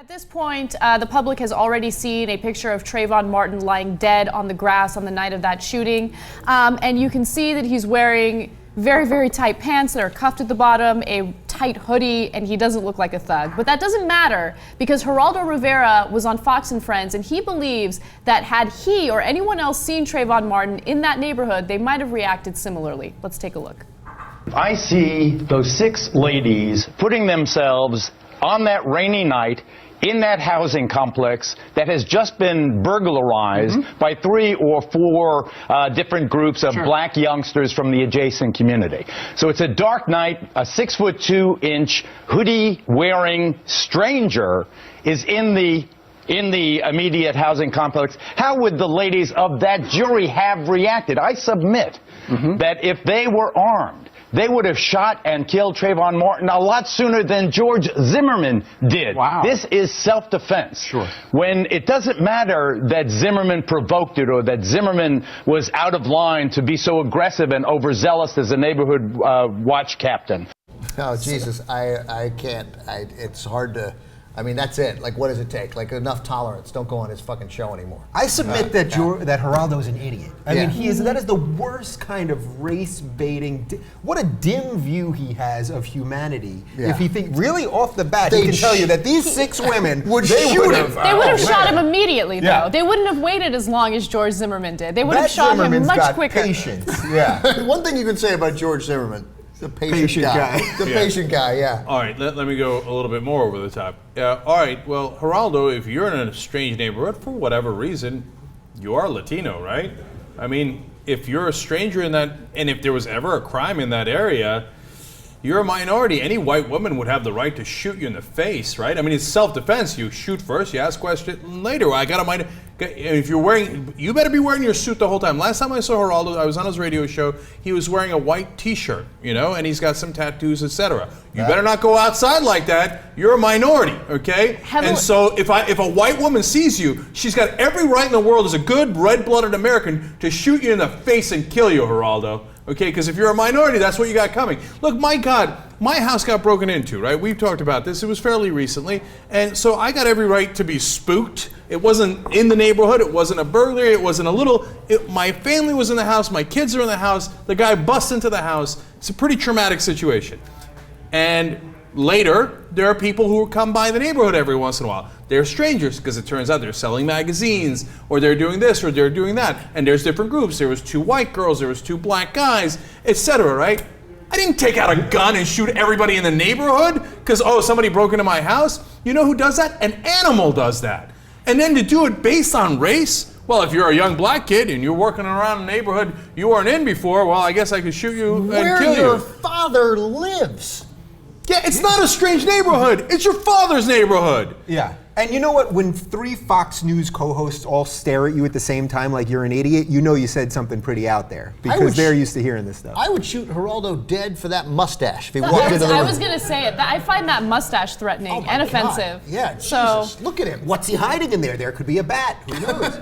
At this point, the public has already seen a picture of Trayvon Martin lying dead on the grass on the night of that shooting. And you can see that he's wearing very, very tight pants that are cuffed at the bottom, a tight hoodie, and he doesn't look like a thug. But that doesn't matter because Geraldo Rivera was on Fox and Friends, and he believes that had he or anyone else seen Trayvon Martin in that neighborhood, they might have reacted similarly. Let's take a look. I see those 6 ladies putting themselves on that rainy night in that housing complex that has just been burglarized by 3 or 4 different groups of black youngsters from the adjacent community. So it's a dark night, a 6'2" hoodie-wearing stranger is in the immediate housing complex. How would the ladies of that jury have reacted? I submit that if they were armed, they would have shot and killed Trayvon Martin a lot sooner than George Zimmerman did. Wow. This is self-defense. Sure. When it doesn't matter that Zimmerman provoked it or that Zimmerman was out of line to be so aggressive and overzealous as a neighborhood watch captain. Oh, Jesus, I can't. It's hard to... I mean, that's it. Like, what does it take? Like, enough tolerance. Don't go on his fucking show anymore. I submit that Geraldo's an idiot. I mean, that is the worst kind of race-baiting. What a dim view he has of humanity. If he think really off the bat, he can tell you that these 6 women would shoot him. They would have shot him immediately, though. They wouldn't have waited as long as George Zimmerman did. They would have shot him much quicker. Patience. One thing you can say about George Zimmerman. The patient guy. The patient guy, yeah. All right, let me go a little bit more over the top. All right, well, Geraldo, if you're in a strange neighborhood, for whatever reason, you are Latino, right? I mean, if you're a stranger in that, and if there was ever a crime in that area, you're a minority. Any white woman would have the right to shoot you in the face, right? I mean, it's self-defense. You shoot first, you ask questions later. I got a mind. If you're wearing, you better be wearing your suit the whole time. Last time I saw Geraldo, I was on his radio show. He was wearing a white T-shirt, you know, and he's got some tattoos, etc. You better not go outside like that. You're a minority, okay? And so if a white woman sees you, she's got every right in the world as a good red-blooded American to shoot you in the face and kill you, Geraldo. Okay, because if you're a minority, that's what you got coming. Look, my God, my house got broken into, right? We've talked about this. It was fairly recently. And so I got every right to be spooked. It wasn't in the neighborhood. It wasn't a burglary. It wasn't a little... my family was in the house. My kids are in the house. The guy busts into the house. It's a pretty traumatic situation. And later, there are people who come by the neighborhood every once in a while. They're strangers because it turns out they're selling magazines or they're doing this or they're doing that. And there's different groups. There was 2 white girls, there was 2 black guys, etc., right? I didn't take out a gun and shoot everybody in the neighborhood because, oh, somebody broke into my house. You know who does that? An animal does that. And then to do it based on race, well, if you're a young black kid and you're working around a neighborhood you weren't in before, well, I guess I could shoot you and kill you. Where your father lives. Yeah, it's not a strange neighborhood. It's your father's neighborhood. Yeah. And you know what? When 3 Fox News co-hosts all stare at you at the same time like you're an idiot, you know you said something pretty out there because they're used to hearing this stuff. I would shoot Geraldo dead for that mustache if he walked into the room. I was going to say it. I find that mustache threatening and offensive. Yeah, Jesus. Look at him. What's he hiding in there? There could be a bat. Who knows?